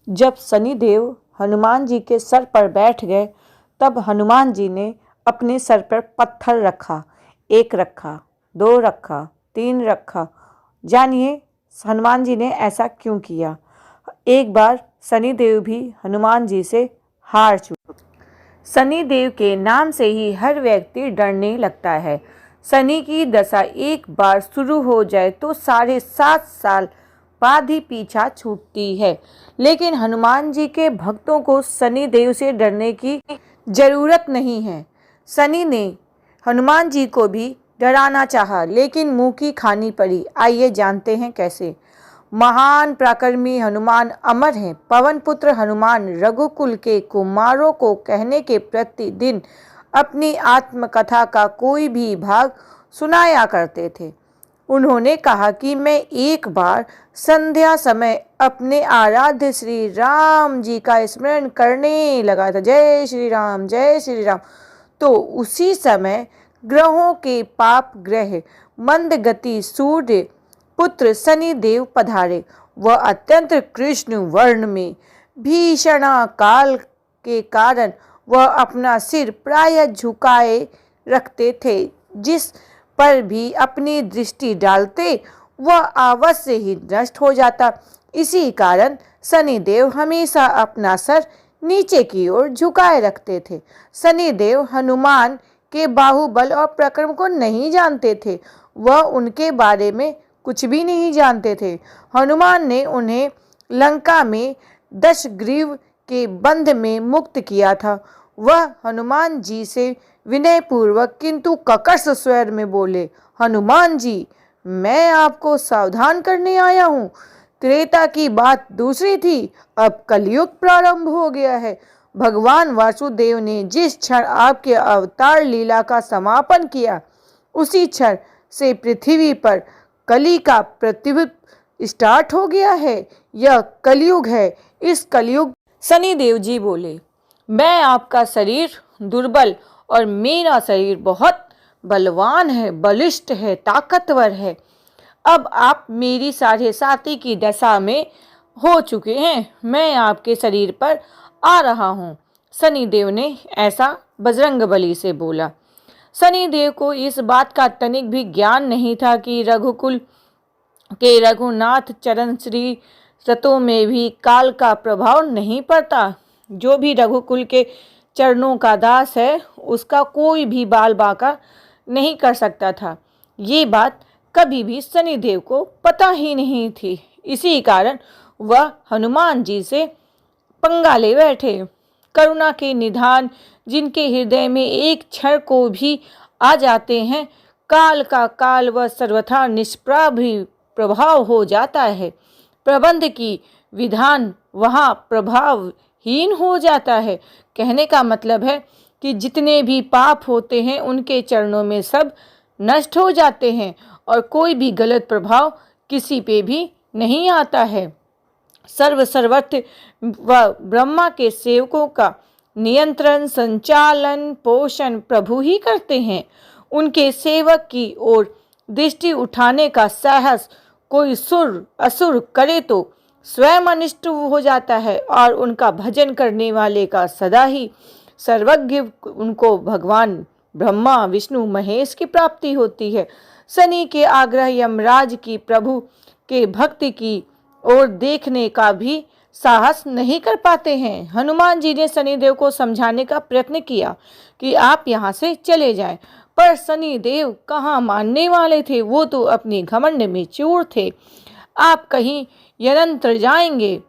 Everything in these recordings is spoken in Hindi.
जब शनिदेव हनुमान जी के सर पर बैठ गए तब हनुमान जी ने अपने सर पर पत्थर रखा। 1 रखा, 2 रखा, 3 रखा। जानिए हनुमान जी ने ऐसा क्यों किया। एक बार शनिदेव भी हनुमान जी से हार चुके। शनिदेव के नाम से ही हर व्यक्ति डरने लगता है। शनि की दशा एक बार शुरू हो जाए तो साढ़े 7 साल बाद ही पीछा छूटती है। लेकिन हनुमान जी के भक्तों को शनिदेव से डरने की जरूरत नहीं है। शनि ने हनुमान जी को भी डराना चाहा, लेकिन मुंह की खानी पड़ी। आइए जानते हैं कैसे। महान पराक्रमी हनुमान अमर हैं। पवन पुत्र हनुमान रघुकुल के कुमारों को कहने के प्रतिदिन अपनी आत्मकथा का कोई भी भाग सुनाया करते थे। उन्होंने कहा कि मैं एक बार संध्या समय अपने आराध्य श्री राम जी का स्मरण करने लगा था। जय श्री राम, जय श्री राम। तो उसी समय ग्रहों के पाप ग्रह मंद गति सूर्य पुत्र शनिदेव पधारे। वह अत्यंत कृष्ण वर्ण में भीषण काल के कारण वह अपना सिर प्रायः झुकाए रखते थे। जिस पर भी अपनी दृष्टि डालते वह अवश्य ही नष्ट हो जाता। इसी कारण शनिदेव हमेशा अपना सर नीचे की ओर झुकाए रखते थे। शनिदेव हनुमान के बाहुबल और पराक्रम को नहीं जानते थे। वह उनके बारे में कुछ भी नहीं जानते थे। हनुमान ने उन्हें लंका में दशग्रीव के बंध में मुक्त किया था। वह हनुमान जी से विनयपूर्वक किंतु कर्कश स्वर में बोले, हनुमान जी, मैं आपको सावधान करने आया हूँ। त्रेता की बात दूसरी थी, अब कलयुग प्रारंभ हो गया है। भगवान वासुदेव ने जिस क्षण आपके अवतार लीला का समापन किया, उसी क्षण से पृथ्वी पर कली का प्रतिबिंब स्टार्ट हो गया है। यह कलयुग है। इस कलयुग शनिदेव जी बोले, मैं आपका शरीर दुर्बल और मेरा शरीर बहुत बलवान है, बलिष्ठ है, ताकतवर है। अब आप मेरी 7.5 की दशा में हो चुके हैं। मैं आपके शरीर पर आ रहा हूँ। शनिदेव ने ऐसा बजरंगबली से बोला। शनिदेव को इस बात का तनिक भी ज्ञान नहीं था कि रघुकुल के रघुनाथ चरण श्री रतों में भी काल का प्रभाव नहीं पड़ता। जो भी रघुकुल के चरणों का दास है उसका कोई भी बाल बांका नहीं कर सकता था। ये बात कभी भी शनिदेव को पता ही नहीं थी। इसी कारण वह हनुमान जी से पंगा ले बैठे। करुणा के निधान जिनके हृदय में एक क्षण को भी आ जाते हैं, काल का काल व सर्वथा प्रभाव हो जाता है। प्रबंध की विधान वहाँ प्रभावहीन हो जाता है। कहने का मतलब है कि जितने भी पाप होते हैं उनके चरणों में सब नष्ट हो जाते हैं और कोई भी गलत प्रभाव किसी पे भी नहीं आता है। सर्वत्र व ब्रह्मा के सेवकों का नियंत्रण, संचालन, पोषण प्रभु ही करते हैं। उनके सेवक की ओर दृष्टि उठाने का साहस कोई सुर असुर करे तो स्वयं अनिष्ट हो जाता है और उनका भजन करने वाले का सदा ही सर्वज्ञ उनको भगवान ब्रह्मा, विष्णु, महेश की प्राप्ति होती है। शनि के आग्रह यमराज की प्रभु के भक्ति की ओर देखने का भी साहस नहीं कर पाते हैं। हनुमान जी ने शनिदेव को समझाने का प्रयत्न किया कि आप यहाँ से चले जाएं, पर शनिदेव कहाँ मानने वाले थे। वो तो अपनी घमंड में चूर थे। आप कहीं यंत्र जाएंगे,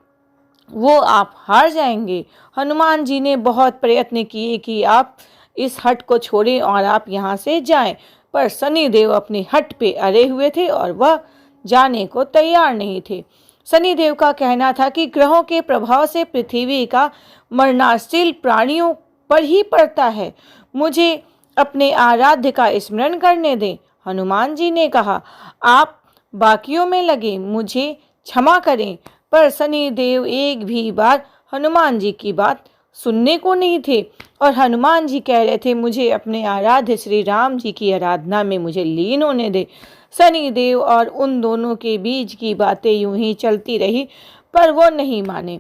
वो आप हार जाएंगे। हनुमान जी ने बहुत प्रयत्न किए कि आप इस हट को छोड़ें और आप यहाँ से जाएं, पर शनिदेव अपने हट पे अड़े हुए थे और वह जाने को तैयार नहीं थे। शनिदेव का कहना था कि ग्रहों के प्रभाव से पृथ्वी का मरणाशील प्राणियों पर ही पड़ता है। मुझे अपने आराध्य का स्मरण करने दें। हनुमान जी ने कहा, आप बाकियों में लगे, मुझे क्षमा करें। पर शनिदेव एक भी बार हनुमान जी की बात सुनने को नहीं थे और हनुमान जी कह रहे थे, मुझे अपने आराध्य श्री राम जी की आराधना में मुझे लीन होने दे। शनिदेव और उन दोनों के बीच की बातें यूं ही चलती रही, पर वो नहीं माने।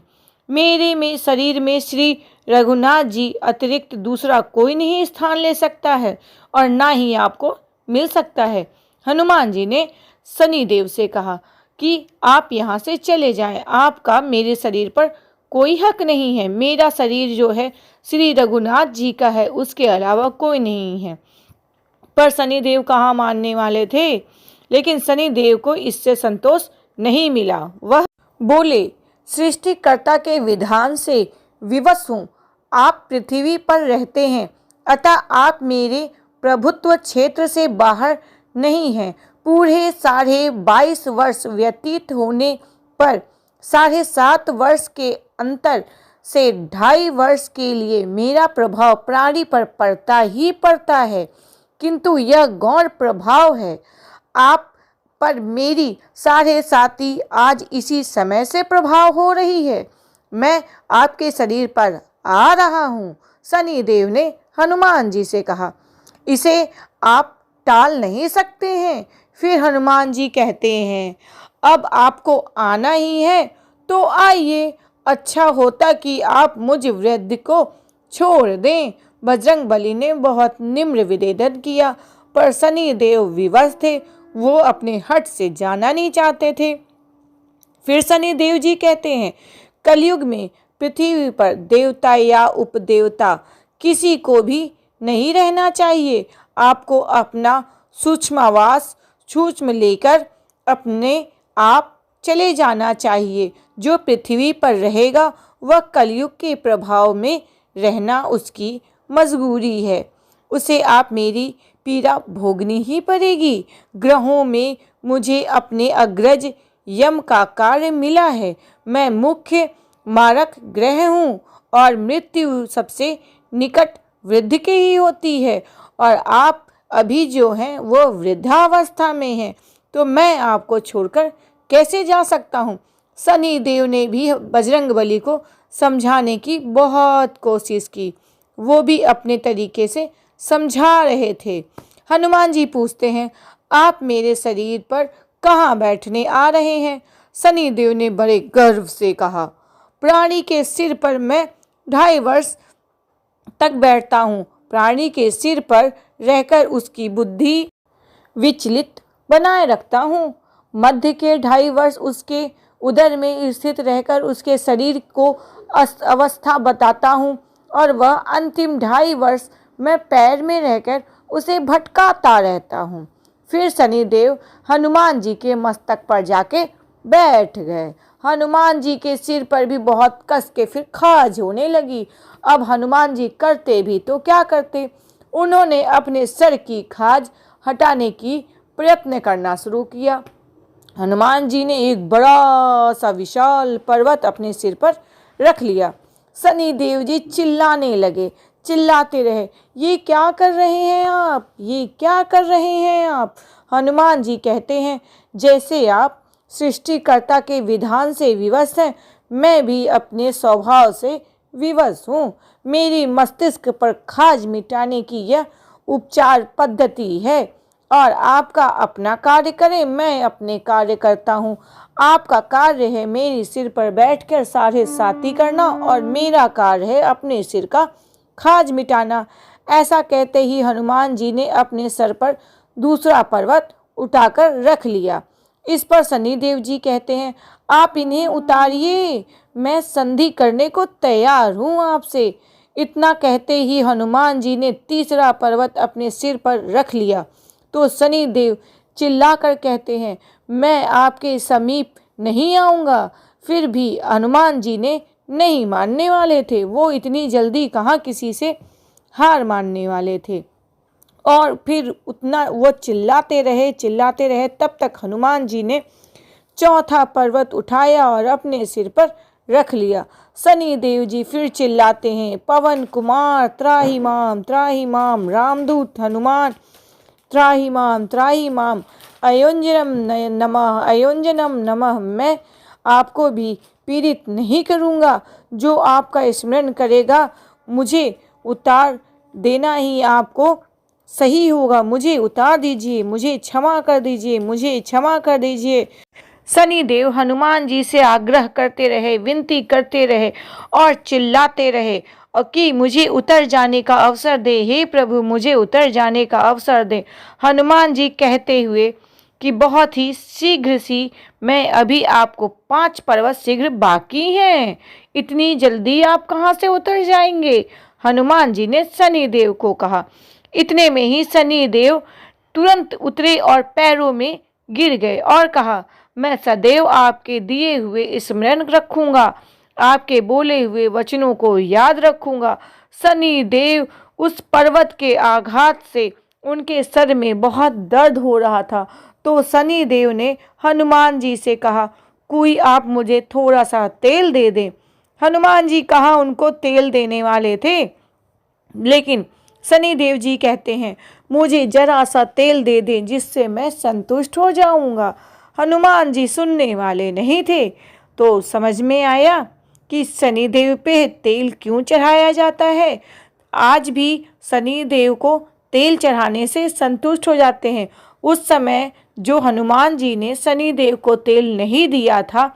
मेरे में शरीर में श्री रघुनाथ जी अतिरिक्त दूसरा कोई नहीं स्थान ले सकता है और ना ही आपको मिल सकता है। हनुमान जी ने शनिदेव से कहा कि आप यहाँ से चले जाएं, आपका मेरे शरीर पर कोई हक नहीं है। मेरा शरीर जो है श्री रघुनाथ जी का है, उसके अलावा कोई नहीं है। पर शनिदेव कहाँ मानने वाले थे, लेकिन शनिदेव को इससे संतोष नहीं मिला। वह बोले, सृष्टिकर्ता के विधान से विवश हूँ। आप पृथ्वी पर रहते हैं, अतः आप मेरे प्रभुत्व क्षेत्र से बाहर नहीं हैं। पूरे 22.5 वर्ष व्यतीत होने पर 7.5 वर्ष के अंतर से 2.5 वर्ष के लिए मेरा प्रभाव प्राणी पर पड़ता ही पड़ता है, किंतु यह गौण प्रभाव है। आप पर मेरी 7.5 आज इसी समय से प्रभाव हो रही है। मैं आपके शरीर पर आ रहा हूँ। शनिदेव ने हनुमान जी से कहा, इसे आप टाल नहीं सकते हैं। फिर हनुमान जी कहते हैं, अब आपको आना ही है तो आइए। अच्छा होता कि आप मुझ वृद्ध को छोड़ दें। बजरंगबली ने बहुत निम्र निवेदन किया, पर शनिदेव विवश थे, वो अपने हट से जाना नहीं चाहते थे। फिर शनिदेव जी कहते हैं, कलयुग में पृथ्वी पर देवता या उपदेवता किसी को भी नहीं रहना चाहिए। आपको अपना सूक्ष्मावास सूक्ष्म लेकर अपने आप चले जाना चाहिए। जो पृथ्वी पर रहेगा वह कलयुग के प्रभाव में रहना उसकी मजबूरी है। उसे आप मेरी पीड़ा भोगनी ही पड़ेगी। ग्रहों में मुझे अपने अग्रज यम का कार्य मिला है। मैं मुख्य मारक ग्रह हूँ और मृत्यु सबसे निकट वृद्ध के ही होती है, और आप अभी जो हैं वो वृद्धावस्था में हैं, तो मैं आपको छोड़कर कैसे जा सकता हूँ। शनिदेव ने भी बजरंगबली को समझाने की बहुत कोशिश की, वो भी अपने तरीके से समझा रहे थे। हनुमान जी पूछते हैं, आप मेरे शरीर पर कहाँ बैठने आ रहे हैं। शनिदेव ने बड़े गर्व से कहा, प्राणी के सिर पर मैं 2.5 वर्ष तक बैठता हूँ। प्राणी के सिर पर रहकर उसकी बुद्धि विचलित बनाए रखता हूँ। मध्य के 2.5 वर्ष उसके उदर में स्थित रहकर उसके शरीर को अवस्था बताता हूँ, और वह अंतिम 2.5 वर्ष मैं पैर में रहकर उसे भटकाता रहता हूँ। फिर शनिदेव हनुमान जी के मस्तक पर जाके बैठ गए। हनुमान जी के सिर पर भी बहुत कस के फिर खाज होने लगी। अब हनुमान जी करते भी तो क्या करते, उन्होंने अपने सर की खाज हटाने की प्रयत्न करना शुरू किया। हनुमान जी ने एक बड़ा सा विशाल पर्वत अपने सिर पर रख लिया। शनिदेव जी चिल्लाने लगे, चिल्लाते रहे, ये क्या कर रहे हैं आप, ये क्या कर रहे हैं आप। हनुमान जी कहते हैं, जैसे आप सृष्टिकर्ता के विधान से विवश हैं, मैं भी अपने स्वभाव से विवश हूँ। मेरी मस्तिष्क पर खाज मिटाने की यह उपचार पद्धति है, और आपका अपना कार्य करें, मैं अपने कार्य करता हूँ। आपका कार्य है मेरे सिर पर बैठकर 7.5 करना, और मेरा कार्य है अपने सिर का खाज मिटाना। ऐसा कहते ही हनुमान जी ने अपने सर पर दूसरा पर्वत उठाकर रख लिया। इस पर शनिदेव जी कहते हैं, आप इन्हें उतारिए, मैं संधि करने को तैयार हूँ आपसे। इतना कहते ही हनुमान जी ने तीसरा पर्वत अपने सिर पर रख लिया। तो शनिदेव चिल्लाकर कहते हैं, मैं आपके समीप नहीं आऊँगा। फिर भी हनुमान जी ने नहीं मानने वाले थे, वो इतनी जल्दी कहाँ किसी से हार मानने वाले थे। और फिर उतना वो चिल्लाते रहे। तब तक हनुमान जी ने चौथा पर्वत उठाया और अपने सिर पर रख लिया। शनिदेव जी फिर चिल्लाते हैं, पवन कुमार त्राहि माम, रामदूत हनुमान त्राहि माम, अयोंजनम नमः। मैं आपको भी पीड़ित नहीं करूँगा। जो आपका स्मरण करेगा मुझे उतार देना ही आपको सही होगा। मुझे उतार दीजिए, मुझे क्षमा कर दीजिए, मुझे क्षमा कर दीजिए। शनिदेव हनुमान जी से आग्रह करते रहे, विनती करते रहे और चिल्लाते रहे और कि मुझे उतर जाने का अवसर दे, हे प्रभु मुझे उतर जाने का अवसर दे। हनुमान जी कहते हुए कि बहुत ही शीघ्र सी, मैं अभी आपको 5 पर्वत शीघ्र बाकी हैं, इतनी जल्दी आप कहाँ से उतर जाएंगे? हनुमान जी ने शनिदेव को कहा। इतने में ही शनिदेव तुरंत उतरे और पैरों में गिर गए और कहा, मैं सदैव आपके दिए हुए स्मरण रखूंगा, आपके बोले हुए वचनों को याद रखूंगा। शनिदेव उस पर्वत के आघात से उनके सर में बहुत दर्द हो रहा था, तो शनिदेव ने हनुमान जी से कहा, कोई आप मुझे थोड़ा सा तेल दे दें। हनुमान जी कहाँ उनको तेल देने वाले थे, लेकिन शनिदेव जी कहते हैं, मुझे जरा सा तेल दे दें जिससे मैं संतुष्ट हो जाऊंगा। हनुमान जी सुनने वाले नहीं थे। तो समझ में आया कि शनिदेव पे तेल क्यों चढ़ाया जाता है। आज भी शनिदेव को तेल चढ़ाने से संतुष्ट हो जाते हैं। उस समय जो हनुमान जी ने शनिदेव को तेल नहीं दिया था,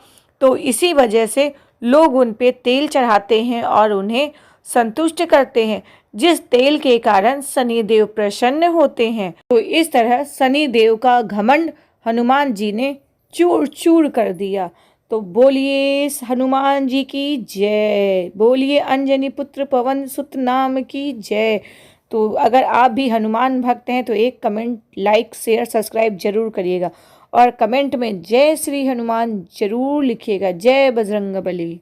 तो इसी वजह से लोग उन पे तेल चढ़ाते हैं और उन्हें संतुष्ट करते हैं, जिस तेल के कारण शनिदेव प्रसन्न होते हैं। तो इस तरह शनिदेव का घमंड हनुमान जी ने चूर चूर कर दिया। तो बोलिए हनुमान जी की जय, बोलिए अंजनी पुत्र पवन सुत नाम की जय। तो अगर आप भी हनुमान भक्त हैं तो एक कमेंट, लाइक, शेयर, सब्सक्राइब जरूर करिएगा और कमेंट में जय श्री हनुमान जरूर लिखिएगा। जय बजरंगबली।